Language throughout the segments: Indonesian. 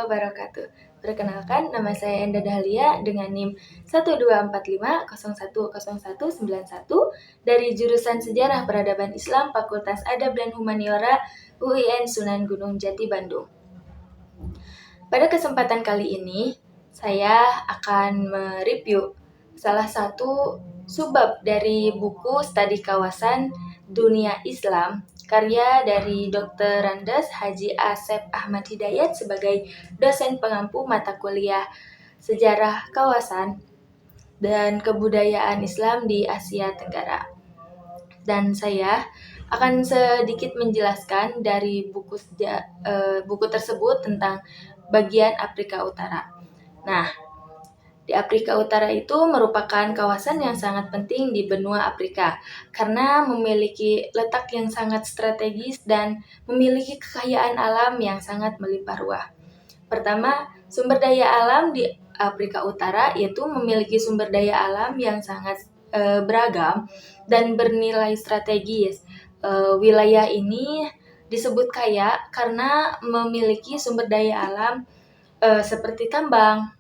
wabarakatuh. Perkenalkan, nama saya Enda Dahlia dengan NIM 1245010191 dari jurusan Sejarah Peradaban Islam Fakultas Adab dan Humaniora UIN Sunan Gunung Jati Bandung. Pada kesempatan kali ini, saya akan mereview salah satu subbab dari buku Studi Kawasan Dunia Islam karya dari Dr. Randes Haji Asep Ahmad Hidayat sebagai dosen pengampu mata kuliah Sejarah Kawasan dan Kebudayaan Islam di Asia Tenggara. Dan saya akan sedikit menjelaskan dari buku tersebut tentang bagian Afrika Utara. Nah, di Afrika Utara itu merupakan kawasan yang sangat penting di benua Afrika karena memiliki letak yang sangat strategis dan memiliki kekayaan alam yang sangat melimpah ruah. Pertama, sumber daya alam di Afrika Utara yaitu memiliki sumber daya alam yang sangat beragam dan bernilai strategis. Wilayah ini disebut kaya karena memiliki sumber daya alam seperti tambang,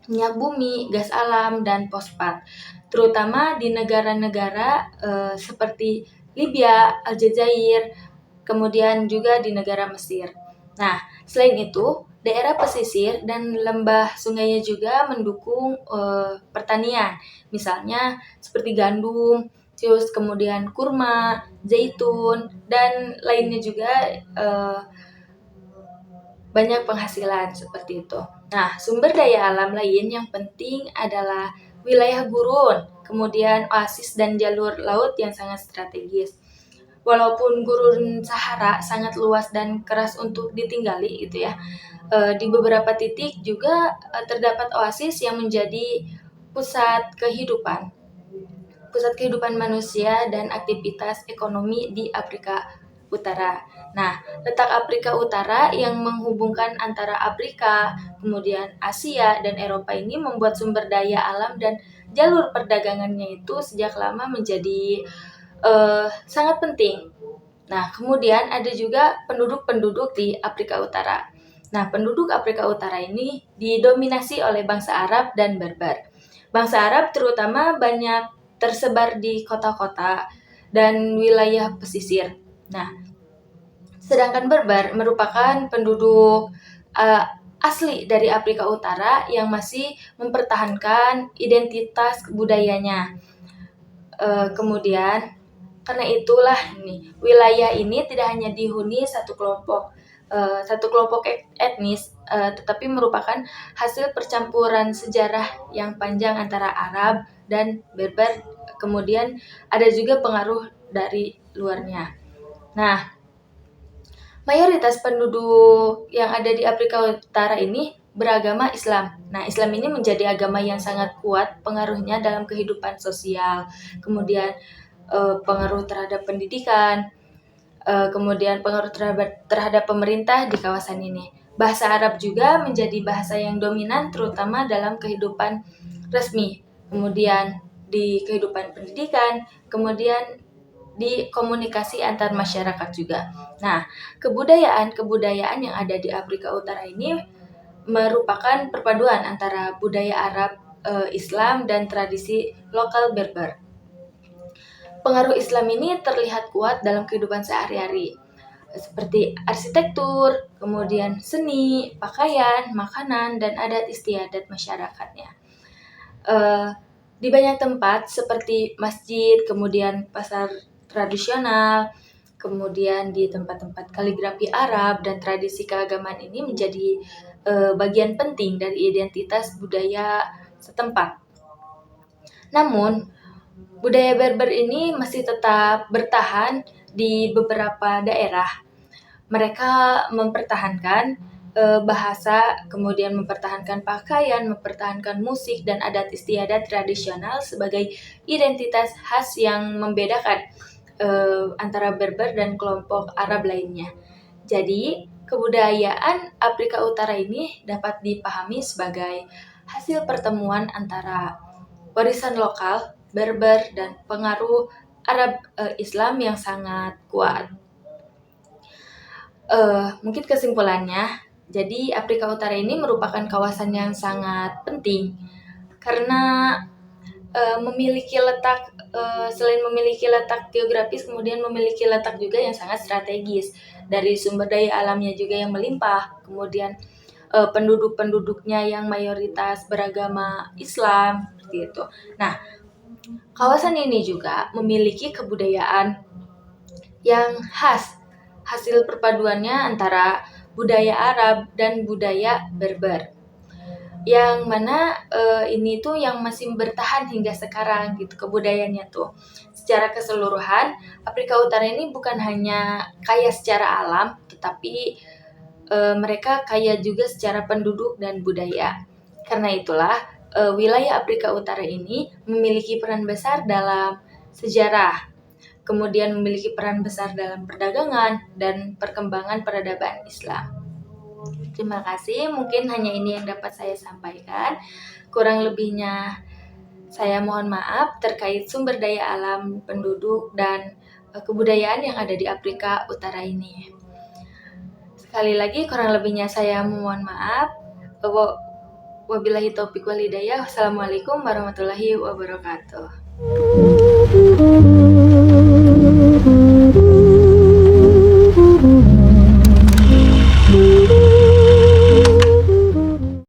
minyak bumi, gas alam, dan fosfat, terutama di negara-negara seperti Libya, Aljazair, kemudian juga di negara Mesir. Nah, selain itu, daerah pesisir dan lembah sungainya juga mendukung pertanian, misalnya seperti gandum, terus kemudian kurma, zaitun, dan lainnya juga banyak penghasilan seperti itu. Nah, sumber daya alam lain yang penting adalah wilayah gurun, kemudian oasis dan jalur laut yang sangat strategis. Walaupun gurun Sahara sangat luas dan keras untuk ditinggali gitu ya, di beberapa titik juga terdapat oasis yang menjadi pusat kehidupan manusia dan aktivitas ekonomi di Afrika Utara. Nah, letak Afrika Utara yang menghubungkan antara Afrika, kemudian Asia, dan Eropa ini membuat sumber daya alam dan jalur perdagangannya itu sejak lama menjadi sangat penting. Nah, kemudian ada juga penduduk-penduduk di Afrika Utara. Nah, penduduk Afrika Utara ini didominasi oleh bangsa Arab dan Berber. Bangsa Arab terutama banyak tersebar di kota-kota dan wilayah pesisir. Nah, sedangkan Berber merupakan penduduk asli dari Afrika Utara yang masih mempertahankan identitas budayanya. Kemudian, karena itulah wilayah ini tidak hanya dihuni satu kelompok etnis, tetapi merupakan hasil percampuran sejarah yang panjang antara Arab dan Berber. Kemudian ada juga pengaruh dari luarnya. Nah, mayoritas penduduk yang ada di Afrika Utara ini beragama Islam. Nah, Islam ini menjadi agama yang sangat kuat pengaruhnya dalam kehidupan sosial, kemudian pengaruh terhadap pendidikan, kemudian pengaruh terhadap pemerintah di kawasan ini. Bahasa Arab juga menjadi bahasa yang dominan terutama dalam kehidupan resmi, kemudian di kehidupan pendidikan, kemudian di komunikasi antar masyarakat juga. Nah, kebudayaan yang ada di Afrika Utara ini merupakan perpaduan antara budaya Arab, Islam, dan tradisi lokal Berber. Pengaruh Islam ini terlihat kuat dalam kehidupan sehari-hari, seperti arsitektur, kemudian seni, pakaian, makanan, dan adat istiadat masyarakatnya. Di banyak tempat seperti masjid, kemudian pasar tradisional, kemudian di tempat-tempat kaligrafi Arab dan tradisi keagamaan ini menjadi bagian penting dari identitas budaya setempat. Namun, budaya Berber ini masih tetap bertahan di beberapa daerah. Mereka mempertahankan bahasa, kemudian mempertahankan pakaian, mempertahankan musik dan adat istiadat tradisional sebagai identitas khas yang membedakan antara Berber dan kelompok Arab lainnya. Jadi, kebudayaan Afrika Utara ini dapat dipahami sebagai hasil pertemuan antara warisan lokal, Berber, dan pengaruh Arab Islam yang sangat kuat. Mungkin kesimpulannya, Jadi Afrika Utara ini merupakan kawasan yang sangat penting karena memiliki letak selain memiliki letak geografis, kemudian memiliki letak juga yang sangat strategis. Dari sumber daya alamnya juga yang melimpah, kemudian penduduk-penduduknya yang mayoritas beragama Islam, seperti itu. Nah, kawasan ini juga memiliki kebudayaan yang khas, hasil perpaduannya antara budaya Arab dan budaya Berber, yang mana ini tuh yang masih bertahan hingga sekarang gitu kebudayaannya tuh. Secara keseluruhan, Afrika Utara ini bukan hanya kaya secara alam, tetapi mereka kaya juga secara penduduk dan budaya. Karena itulah wilayah Afrika Utara ini memiliki peran besar dalam sejarah, kemudian memiliki peran besar dalam perdagangan dan perkembangan peradaban Islam. Terima kasih, mungkin hanya ini yang dapat saya sampaikan. Kurang lebihnya saya mohon maaf terkait sumber daya alam, penduduk, dan kebudayaan yang ada di Afrika Utara ini. Sekali lagi, kurang lebihnya saya mohon maaf. Wabillahi taufiq wal hidayah. Wassalamualaikum warahmatullahi wabarakatuh.